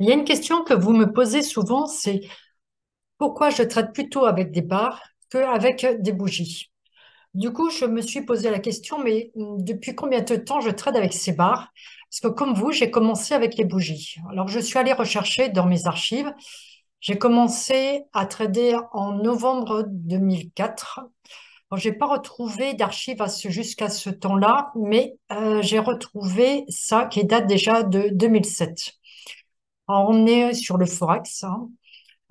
Il y a une question que vous me posez souvent, c'est pourquoi je traite plutôt avec des barres qu'avec des bougies. Du coup, je me suis posé la question, mais depuis combien de temps je trade avec ces barres? Parce que comme vous, j'ai commencé avec les bougies. Alors, je suis allée rechercher dans mes archives. J'ai commencé à trader en novembre 2004. Alors, j'ai pas retrouvé d'archives jusqu'à ce temps-là, mais j'ai retrouvé ça qui date déjà de 2007. Alors, on est sur le Forex, hein.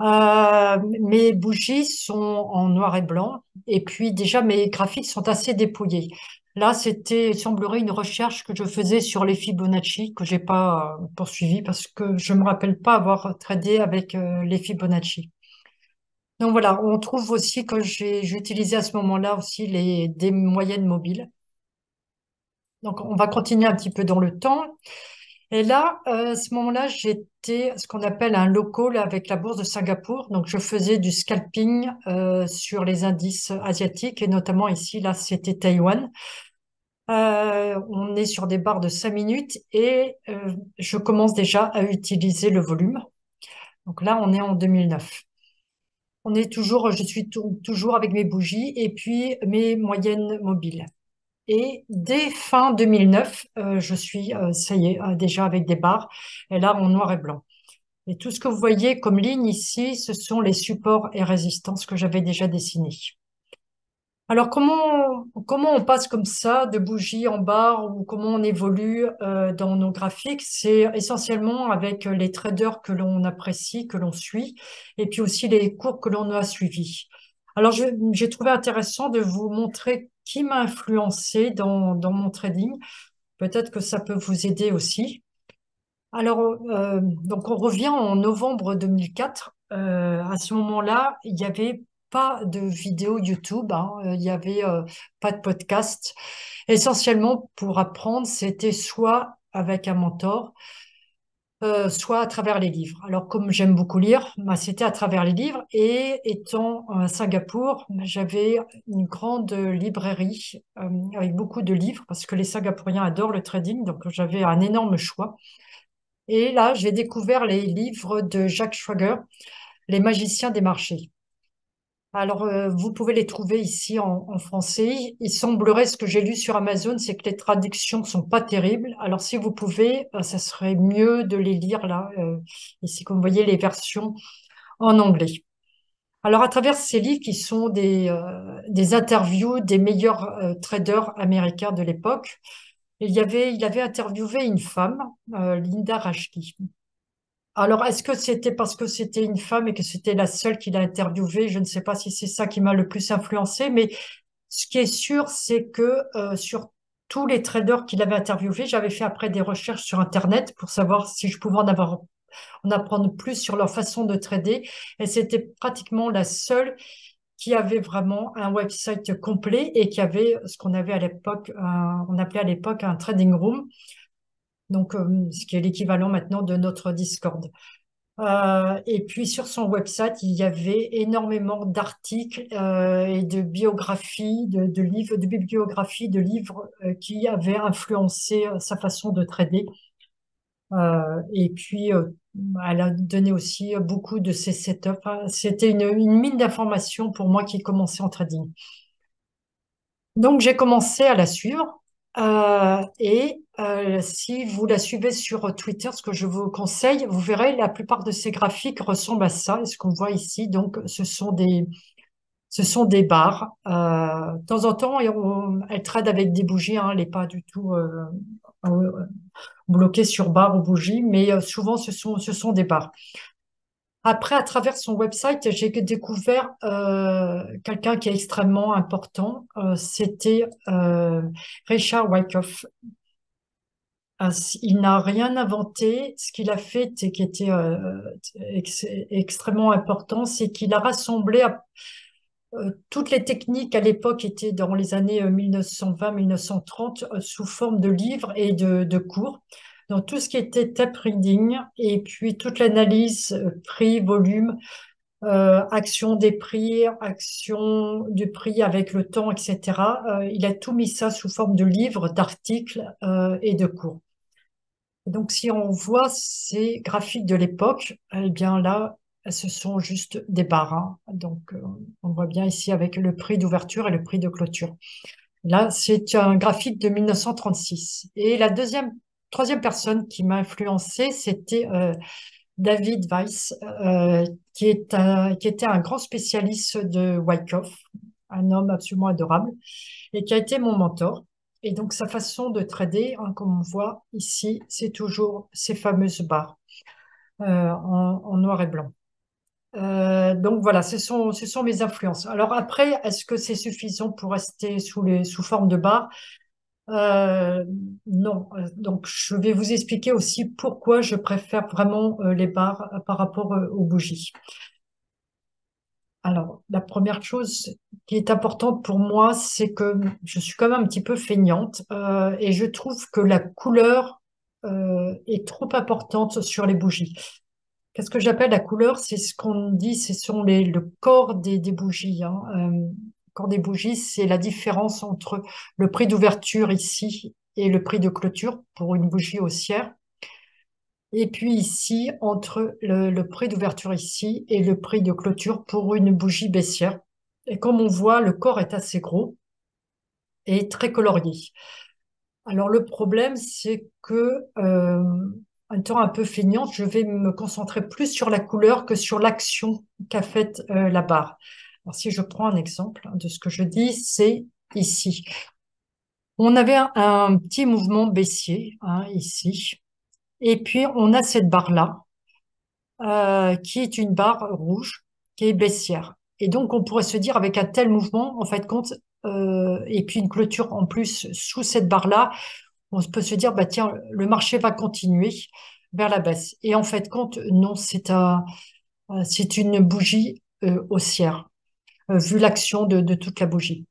Mes bougies sont en noir et blanc et puis déjà mes graphiques sont assez dépouillés. Là, il semblerait une recherche que je faisais sur les Fibonacci que j'ai pas poursuivi parce que je me rappelle pas avoir tradé avec les Fibonacci. Donc voilà, on trouve aussi que j'ai utilisé à ce moment-là aussi des moyennes mobiles. Donc on va continuer un petit peu dans le temps. Et là, à ce moment-là, j'étais ce qu'on appelle un local avec la bourse de Singapour. Donc, je faisais du scalping sur les indices asiatiques et notamment ici, là, c'était Taïwan. On est sur des barres de 5 minutes et je commence déjà à utiliser le volume. Donc là, on est en 2009. Je suis toujours avec mes bougies et puis mes moyennes mobiles. Et dès fin 2009, je suis, ça y est, déjà avec des barres, et là en noir et blanc. Et tout ce que vous voyez comme ligne ici, ce sont les supports et résistances que j'avais déjà dessinés. Alors comment on passe comme ça de bougie en barre ou comment on évolue dans nos graphiques? C'est essentiellement avec les traders que l'on apprécie, que l'on suit, et puis aussi les cours que l'on a suivis. Alors j'ai trouvé intéressant de vous montrer qui m'a influencé dans mon trading. Peut-être que ça peut vous aider aussi. Alors, donc on revient en novembre 2004. À ce moment-là, il n'y avait pas de vidéo YouTube, hein, il n'y avait pas de podcast. Essentiellement, pour apprendre, c'était soit avec un mentor, soit à travers les livres. Alors, comme j'aime beaucoup lire, bah, c'était à travers les livres. Et étant à Singapour, j'avais une grande librairie avec beaucoup de livres, parce que les Singapouriens adorent le trading, donc j'avais un énorme choix. Et là, j'ai découvert les livres de Jacques Schwager, Les magiciens des marchés. Alors, vous pouvez les trouver ici en français. Il semblerait, ce que j'ai lu sur Amazon, c'est que les traductions sont pas terribles. Alors, si vous pouvez, ça serait mieux de les lire là, ici, comme vous voyez, les versions en anglais. Alors, à travers ces livres qui sont des interviews des meilleurs traders américains de l'époque, il avait interviewé une femme, Linda Rashki. Alors, est-ce que c'était parce que c'était une femme et que c'était la seule qu'il a interviewée? Je ne sais pas si c'est ça qui m'a le plus influencé, mais ce qui est sûr, c'est que sur tous les traders qu'il avait interviewés, j'avais fait après des recherches sur Internet pour savoir si je pouvais en apprendre plus sur leur façon de trader. Et c'était pratiquement la seule qui avait vraiment un website complet et qui avait ce qu'on avait à l'époque, on appelait à l'époque un trading room, donc ce qui est l'équivalent maintenant de notre Discord. Et puis sur son website, il y avait énormément d'articles et de biographies, de livres, de bibliographies, de livres qui avaient influencé sa façon de trader. Et puis, elle a donné aussi beaucoup de ses setups. Enfin, c'était une mine d'informations pour moi qui commençais en trading. Donc, j'ai commencé à la suivre. Si vous la suivez sur Twitter, ce que je vous conseille, vous verrez, la plupart de ces graphiques ressemblent à ça. Et ce qu'on voit ici, donc, ce sont des barres. De temps en temps, elle trade avec des bougies, hein, elle n'est pas du tout euh, bloquée sur barres ou bougies, mais souvent, ce sont des barres. Après, à travers son website, j'ai découvert quelqu'un qui est extrêmement important. C'était Richard Wyckoff. Il n'a rien inventé. Ce qu'il a fait et qui était extrêmement important, c'est qu'il a rassemblé toutes les techniques à l'époque étaient dans les années 1920-1930 sous forme de livres et de cours. Donc tout ce qui était tape reading et puis toute l'analyse prix, volume, action des prix, action du prix avec le temps, etc. Il a tout mis ça sous forme de livres, d'articles et de cours. Donc, si on voit ces graphiques de l'époque, eh bien là, ce sont juste des barres, hein. Donc, on voit bien ici avec le prix d'ouverture et le prix de clôture. Là, c'est un graphique de 1936. Et la troisième personne qui m'a influencé, c'était David Weiss, qui était un grand spécialiste de Wyckoff, un homme absolument adorable, et qui a été mon mentor. Et donc, sa façon de trader, hein, comme on voit ici, c'est toujours ces fameuses barres en noir et blanc. Donc voilà, ce sont mes influences. Alors après, est-ce que c'est suffisant pour rester sous forme de barres? Euh, non. Donc je vais vous expliquer aussi pourquoi je préfère vraiment les barres par rapport aux bougies. Alors, la première chose qui est importante pour moi, c'est que je suis quand même un petit peu feignante et je trouve que la couleur est trop importante sur les bougies. Qu'est-ce que j'appelle la couleur? C'est ce qu'on dit, ce sont le corps des bougies, hein. Le corps des bougies, c'est la différence entre le prix d'ouverture ici et le prix de clôture pour une bougie haussière. Et puis ici, entre le prix d'ouverture ici et le prix de clôture pour une bougie baissière. Et comme on voit, le corps est assez gros et très colorié. Alors le problème, c'est que, en étant un peu feignante, je vais me concentrer plus sur la couleur que sur l'action qu'a faite la barre. Alors si je prends un exemple de ce que je dis, c'est ici. On avait un petit mouvement baissier, hein, ici, et puis on a cette barre-là qui est une barre rouge, qui est baissière. Et donc, on pourrait se dire, avec un tel mouvement, en fait, compte, et puis une clôture en plus sous cette barre-là, on peut se dire, bah, tiens, le marché va continuer vers la baisse. Et en fait, compte, non, c'est une bougie haussière, vu l'action de toute la bougie.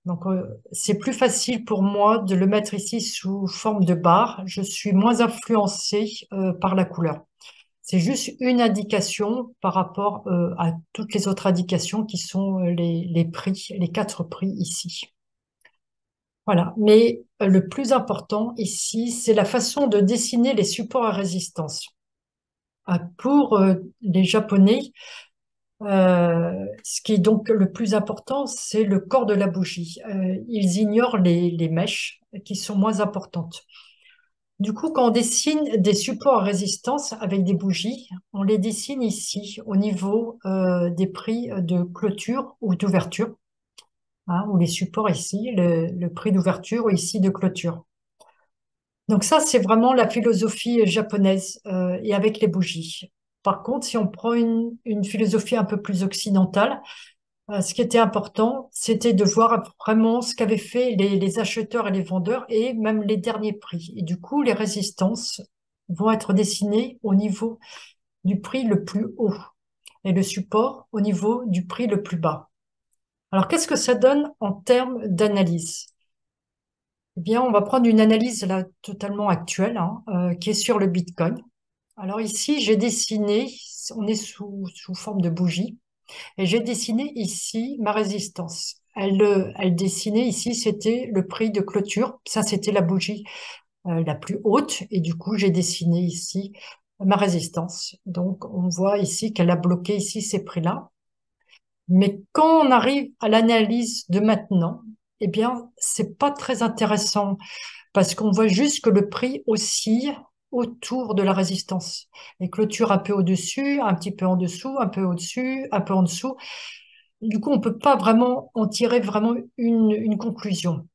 Donc, c'est plus facile pour moi de le mettre ici sous forme de barre. Je suis moins influencée par la couleur. C'est juste une indication par rapport à toutes les autres indications qui sont les prix, les quatre prix ici. Voilà. Mais le plus important ici, c'est la façon de dessiner les supports à résistance. Pour les Japonais, ce qui est donc le plus important, c'est le corps de la bougie. Ils ignorent les mèches qui sont moins importantes. Du coup, quand on dessine des supports à résistance avec des bougies, on les dessine ici au niveau des prix de clôture ou d'ouverture, hein, ou les supports ici, le prix d'ouverture ou ici de clôture. Donc ça, c'est vraiment la philosophie japonaise et avec les bougies. Par contre, si on prend une philosophie un peu plus occidentale, ce qui était important, c'était de voir vraiment ce qu'avaient fait les acheteurs et les vendeurs et même les derniers prix. Et du coup, les résistances vont être dessinées au niveau du prix le plus haut et le support au niveau du prix le plus bas. Alors, qu'est-ce que ça donne en termes d'analyse? Eh bien, on va prendre une analyse là totalement actuelle, hein, qui est sur le Bitcoin. Alors ici, j'ai dessiné, on est sous forme de bougie. Et j'ai dessiné ici ma résistance. Elle dessinait ici, c'était le prix de clôture. Ça, c'était la bougie la plus haute. Et du coup, j'ai dessiné ici ma résistance. Donc, on voit ici qu'elle a bloqué ici ces prix-là. Mais quand on arrive à l'analyse de maintenant, eh bien, c'est pas très intéressant parce qu'on voit juste que le prix oscille autour de la résistance. Les clôtures un peu au-dessus, un petit peu en dessous, un peu au-dessus, un peu en dessous. Du coup, on peut pas vraiment en tirer vraiment une conclusion.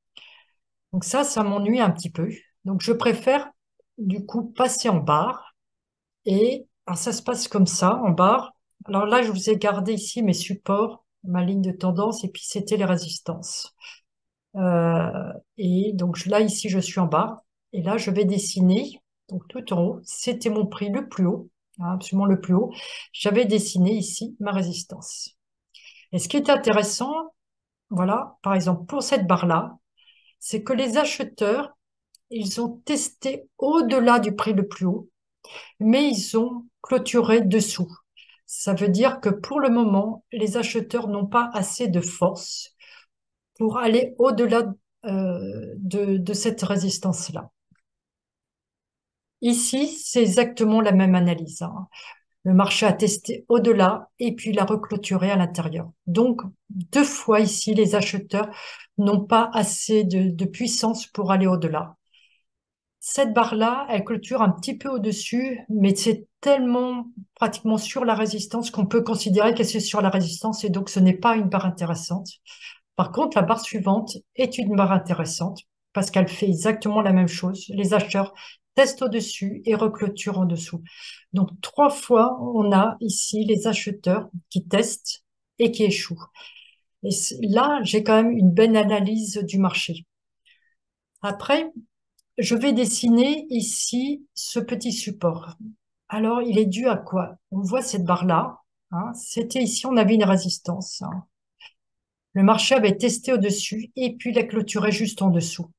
Donc ça m'ennuie un petit peu. Donc je préfère du coup passer en barre. Et alors, ça se passe comme ça, en barre. Alors là, je vous ai gardé ici mes supports, ma ligne de tendance, et puis c'était les résistances. Et donc là, ici, je suis en barre. Et là, je vais dessiner, donc tout en haut, c'était mon prix le plus haut, hein, absolument le plus haut. J'avais dessiné ici ma résistance. Et ce qui est intéressant, voilà, par exemple, pour cette barre-là, c'est que les acheteurs, ils ont testé au-delà du prix le plus haut, mais ils ont clôturé dessous. Ça veut dire que pour le moment, les acheteurs n'ont pas assez de force pour aller au-delà de cette résistance-là. Ici, c'est exactement la même analyse, hein. Le marché a testé au-delà et puis il a reclôturé à l'intérieur. Donc, deux fois ici, les acheteurs n'ont pas assez de puissance pour aller au-delà. Cette barre-là, elle clôture un petit peu au-dessus, mais c'est tellement pratiquement sur la résistance qu'on peut considérer que c'est sur la résistance et donc ce n'est pas une barre intéressante. Par contre, la barre suivante est une barre intéressante parce qu'elle fait exactement la même chose. Les acheteurs testent au-dessus et reclôturent en dessous. Donc, trois fois, on a ici les acheteurs qui testent et qui échouent. Et là, j'ai quand même une bonne analyse du marché. Après, je vais dessiner ici ce petit support. Alors, il est dû à quoi? On voit cette barre-là, hein. C'était ici, on avait une résistance, hein. Le marché avait testé au-dessus et puis il a clôturé juste en dessous.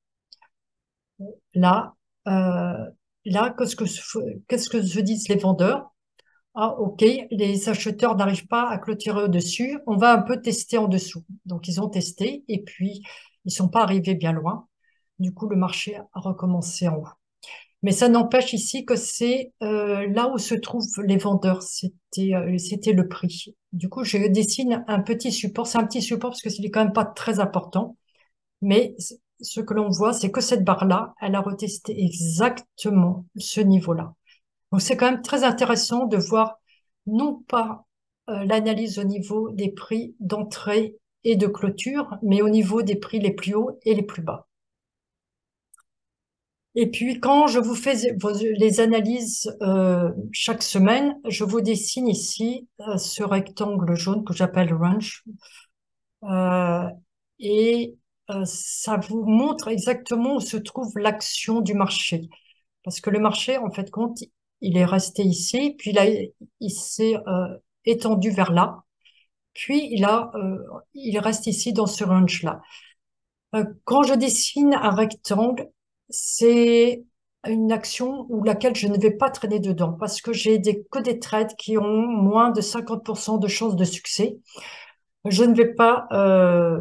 Là, euh, là, qu'est-ce que se disent les vendeurs? Ah, ok, les acheteurs n'arrivent pas à clôturer au-dessus, on va un peu tester en dessous. Donc, ils ont testé et puis ils sont pas arrivés bien loin. Du coup, le marché a recommencé en haut. Mais ça n'empêche ici que c'est là où se trouvent les vendeurs. C'était le prix. Du coup, je dessine un petit support. C'est un petit support parce que c'est quand même pas très important. Mais ce que l'on voit, c'est que cette barre-là, elle a retesté exactement ce niveau-là. Donc, c'est quand même très intéressant de voir non pas l'analyse au niveau des prix d'entrée et de clôture, mais au niveau des prix les plus hauts et les plus bas. Et puis, quand je vous fais les analyses chaque semaine, je vous dessine ici ce rectangle jaune que j'appelle range. Euh, et ça vous montre exactement où se trouve l'action du marché. Parce que le marché, en fait, compte, il est resté ici, puis là, il s'est étendu vers là, puis il reste ici dans ce range-là. Quand je dessine un rectangle, c'est une action où laquelle je ne vais pas traîner dedans parce que que des trades qui ont moins de 50% de chances de succès. Je ne vais pas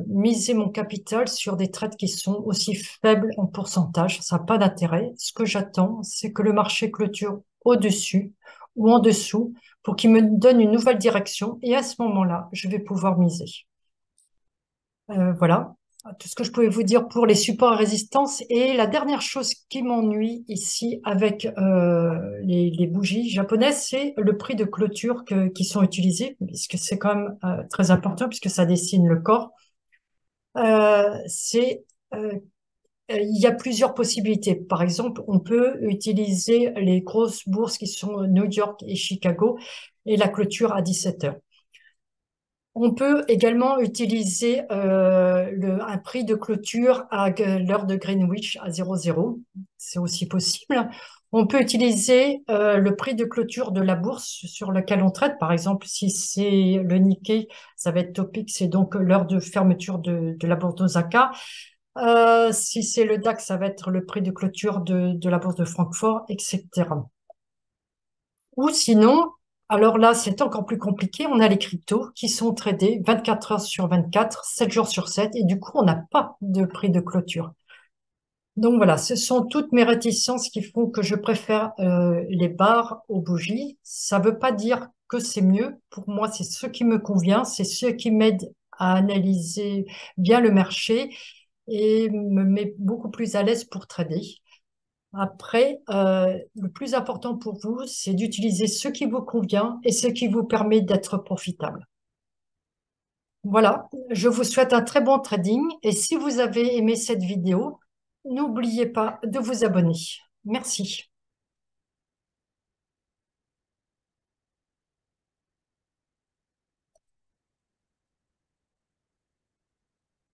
miser mon capital sur des trades qui sont aussi faibles en pourcentage. Ça n'a pas d'intérêt. Ce que j'attends, c'est que le marché clôture au-dessus ou en dessous pour qu'il me donne une nouvelle direction et à ce moment-là, je vais pouvoir miser. Voilà, tout ce que je pouvais vous dire pour les supports à résistance. Et la dernière chose qui m'ennuie ici avec les bougies japonaises, c'est le prix de clôture qui sont utilisés, puisque c'est quand même très important, puisque ça dessine le corps. Euh, c'est, euh, il y a plusieurs possibilités. Par exemple, on peut utiliser les grosses bourses qui sont New York et Chicago et la clôture à 17 heures. On peut également utiliser un prix de clôture à l'heure de Greenwich à 00. C'est aussi possible. On peut utiliser le prix de clôture de la bourse sur laquelle on traite. Par exemple, si c'est le Nikkei, ça va être Topix, c'est donc l'heure de fermeture de la bourse d'Osaka. Si c'est le DAX, ça va être le prix de clôture de la bourse de Francfort, etc. Ou sinon, alors là, c'est encore plus compliqué. On a les cryptos qui sont tradés 24 heures sur 24, 7 jours sur 7, et du coup, on n'a pas de prix de clôture. Donc voilà, ce sont toutes mes réticences qui font que je préfère les barres aux bougies. Ça ne veut pas dire que c'est mieux. Pour moi, c'est ce qui me convient, c'est ce qui m'aide à analyser bien le marché et me met beaucoup plus à l'aise pour trader. Après, le plus important pour vous, c'est d'utiliser ce qui vous convient et ce qui vous permet d'être profitable. Voilà, je vous souhaite un très bon trading et si vous avez aimé cette vidéo, n'oubliez pas de vous abonner. Merci.